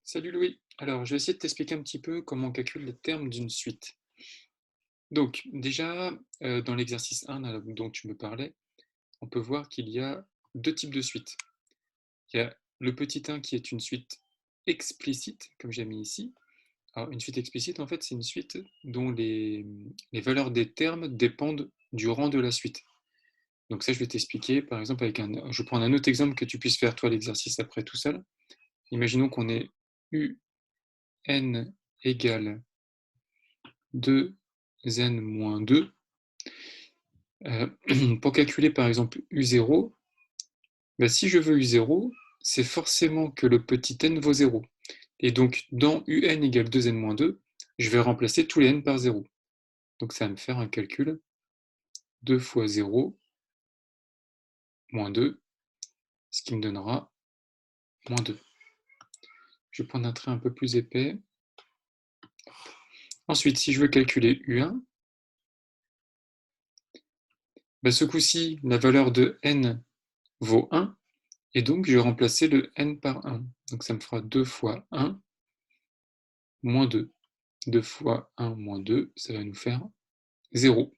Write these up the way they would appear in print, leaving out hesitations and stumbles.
Salut Louis. Alors, je vais essayer de t'expliquer un petit peu comment on calcule les termes d'une suite. Donc, déjà, dans l'exercice 1 dont tu me parlais, on peut voir qu'il y a deux types de suites. Il y a le petit 1 qui est une suite explicite, comme j'ai mis ici. Alors, une suite explicite, en fait, c'est une suite dont les valeurs des termes dépendent du rang de la suite. Donc ça, je vais t'expliquer, par exemple, je vais prendre un autre exemple que tu puisses faire, toi, l'exercice après tout seul. Imaginons qu'on ait UN égale 2n-2. Pour calculer par exemple u0, bah, si je veux u0, c'est forcément que le petit n vaut 0. Et donc dans un égale 2n-2, je vais remplacer tous les n par 0. Donc ça va me faire un calcul 2 fois 0 moins 2, ce qui me donnera moins 2. Je vais prendre un trait un peu plus épais. Ensuite, si je veux calculer u1, bah, ce coup-ci, la valeur de n vaut 1, et donc je vais remplacer le n par 1. Donc ça me fera 2 fois 1 moins 2. 2 fois 1 moins 2, ça va nous faire 0.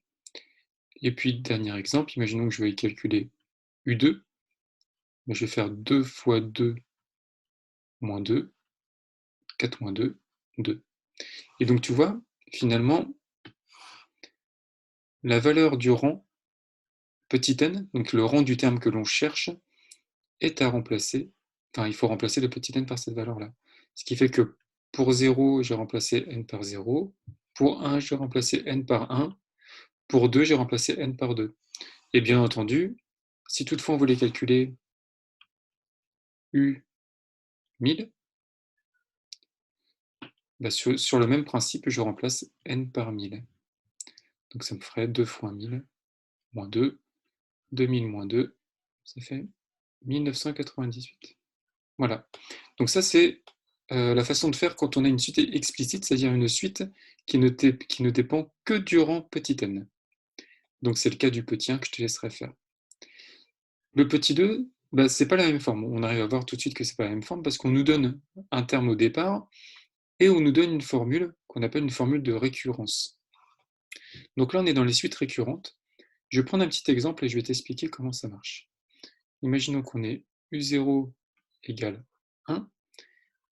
Et puis, dernier exemple, imaginons que je vais calculer U2. Je vais faire 2 fois 2 moins 2, 4 moins 2, 2. Et donc, tu vois, finalement, la valeur du rang petit n, donc le rang du terme que l'on cherche, est à remplacer. Enfin, il faut remplacer le petit n par cette valeur-là. Ce qui fait que pour 0, j'ai remplacé n par 0. Pour 1, j'ai remplacé n par 1. Pour 2, j'ai remplacé n par 2. Et bien entendu, si toutefois on voulait calculer U1000, bah sur le même principe, je remplace n par 1000. Donc ça me ferait 2 fois 1000 moins 2, 2000 moins 2, ça fait 1998. Voilà. Donc ça, c'est la façon de faire quand on a une suite explicite, c'est-à-dire une suite qui ne dépend que du rang petit n. Donc c'est le cas du petit 1 que je te laisserai faire. Le petit 2, bah, c'est pas la même forme. On arrive à voir tout de suite que c'est pas la même forme parce qu'on nous donne un terme au départ et on nous donne une formule qu'on appelle une formule de récurrence. Donc là, on est dans les suites récurrentes. Je vais prendre un petit exemple et je vais t'expliquer comment ça marche. Imaginons qu'on ait U0 égale 1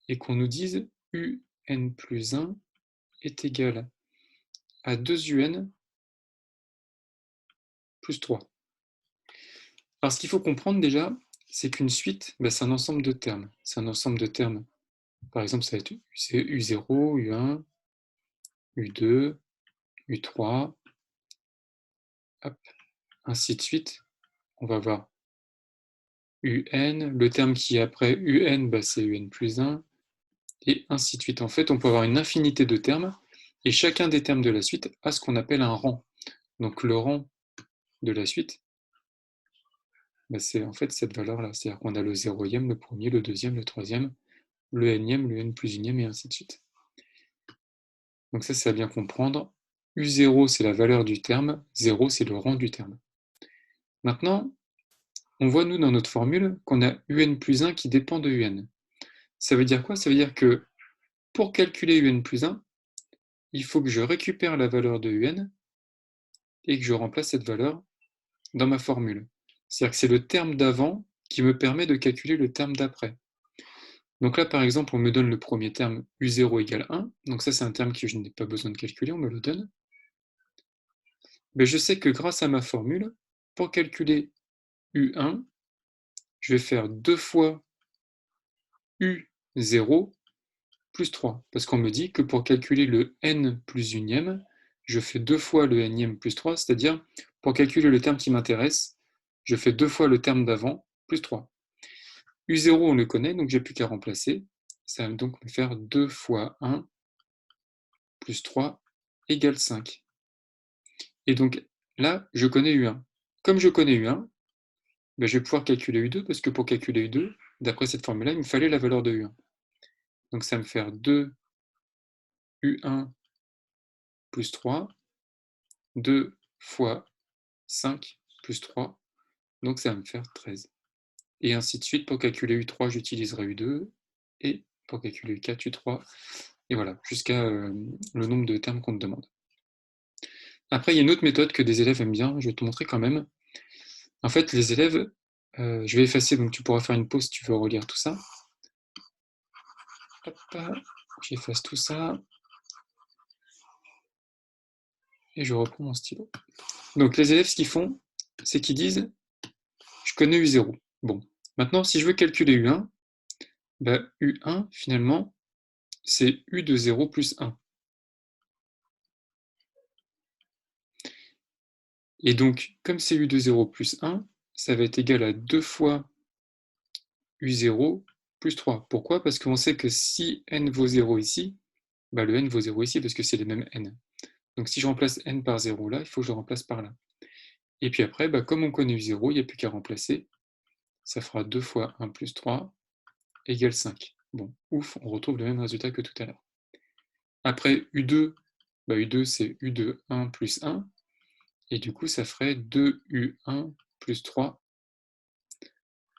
et qu'on nous dise UN plus 1 est égal à 2UN plus 3. Alors ce qu'il faut comprendre déjà, c'est qu'une suite, bah, c'est un ensemble de termes. C'est un ensemble de termes. Par exemple, ça va être U0, U1, U2, U3, hop, ainsi de suite. On va voir UN, le terme qui est après UN, bah, c'est UN plus 1, et ainsi de suite. En fait, on peut avoir une infinité de termes, et chacun des termes de la suite a ce qu'on appelle un rang. Donc le rang de la suite, bah, c'est en fait cette valeur-là. C'est-à-dire qu'on a le zéroième, le premier, le deuxième, le troisième, le nème, le n plus unième, et ainsi de suite. Donc ça, c'est à bien comprendre. U0, c'est la valeur du terme, 0, c'est le rang du terme. Maintenant, on voit, nous, dans notre formule, qu'on a UN plus 1 qui dépend de UN. Ça veut dire quoi? Ça veut dire que pour calculer UN plus 1, il faut que je récupère la valeur de UN et que je remplace cette valeur dans ma formule. C'est-à-dire que c'est le terme d'avant qui me permet de calculer le terme d'après. Donc là, par exemple, on me donne le premier terme U0 égale 1. Donc ça, c'est un terme que je n'ai pas besoin de calculer, on me le donne. Mais je sais que grâce à ma formule, pour calculer U1, je vais faire 2 fois U0 plus 3. Parce qu'on me dit que pour calculer le n plus unième, je fais 2 fois le nième plus 3, c'est-à-dire pour calculer le terme qui m'intéresse, je fais 2 fois le terme d'avant plus 3. U0, on le connaît, donc j'ai plus qu'à remplacer. Ça va donc me faire 2 fois 1 plus 3 égale 5. Et donc là, je connais U1. Comme je connais U1, ben, je vais pouvoir calculer U2, parce que pour calculer U2, d'après cette formule-là, il me fallait la valeur de U1. Donc ça va me faire 2 U1 plus 3, 2 fois 5 plus 3, donc ça va me faire 13. Et ainsi de suite, pour calculer U3, j'utiliserai U2, et pour calculer U4, U3, et voilà, jusqu'à le nombre de termes qu'on te demande. Après, il y a une autre méthode que des élèves aiment bien, je vais te montrer quand même. En fait, les élèves, je vais effacer, donc tu pourras faire une pause si tu veux relire tout ça. Hop, j'efface tout ça. Et je reprends mon stylo. Donc les élèves, ce qu'ils font, c'est qu'ils disent, je connais U0. Bon, maintenant, si je veux calculer U1, bah, U1, finalement, c'est U de 0 plus 1. Et donc, comme c'est U de 0 plus 1, ça va être égal à 2 fois U0 plus 3. Pourquoi? Parce qu'on sait que si n vaut 0 ici, bah, le n vaut 0 ici parce que c'est les mêmes n. Donc si je remplace n par 0 là, il faut que je le remplace par là. Et puis après, bah, comme on connaît U0, il n'y a plus qu'à remplacer. Ça fera 2 fois 1 plus 3 égale 5. Bon, ouf, on retrouve le même résultat que tout à l'heure. Après U2, bah, U2 c'est U de 1 plus 1. Et du coup, ça ferait 2U1 plus 3.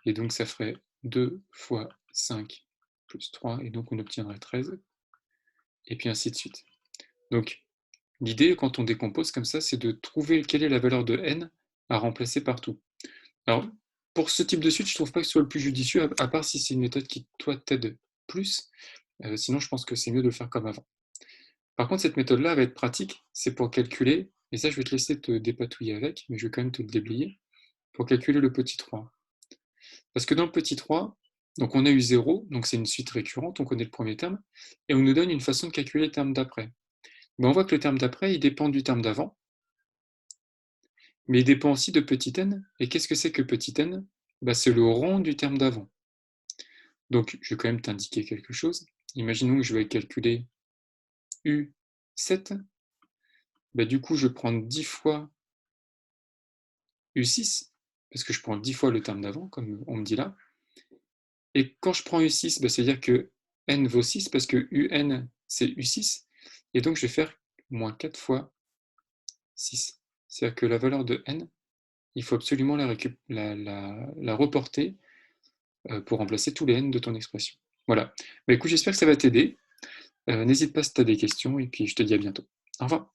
Et donc, ça ferait 2 fois 5 plus 3. Et donc, on obtiendrait 13. Et puis ainsi de suite. Donc, l'idée, quand on décompose comme ça, c'est de trouver quelle est la valeur de n à remplacer partout. Alors, pour ce type de suite, je ne trouve pas que ce soit le plus judicieux, à part si c'est une méthode qui, toi, t'aide plus. Sinon, je pense que c'est mieux de le faire comme avant. Par contre, cette méthode-là va être pratique, c'est pour calculer, et ça, je vais te laisser te dépatouiller avec, mais je vais quand même te le déblayer, pour calculer le petit 3. Parce que dans le petit 3, donc on a eu 0, donc c'est une suite récurrente, on connaît le premier terme, et on nous donne une façon de calculer le terme d'après. Mais on voit que le terme d'après, il dépend du terme d'avant, mais il dépend aussi de petit n. Et qu'est-ce que c'est que petit n? Bah, c'est le rang du terme d'avant. Donc, je vais quand même t'indiquer quelque chose. Imaginons que je vais calculer U7. Bah, du coup, je vais prendre 10 fois U6, parce que je prends 10 fois le terme d'avant, comme on me dit là. Et quand je prends U6, bah, c'est-à-dire que n vaut 6, parce que UN, c'est U6. Et donc, je vais faire moins 4 fois 6. C'est-à-dire que la valeur de n, il faut absolument la reporter pour remplacer tous les n de ton expression. Voilà. Bah, écoute, j'espère que ça va t'aider. N'hésite pas si tu as des questions, et puis je te dis à bientôt. Au revoir.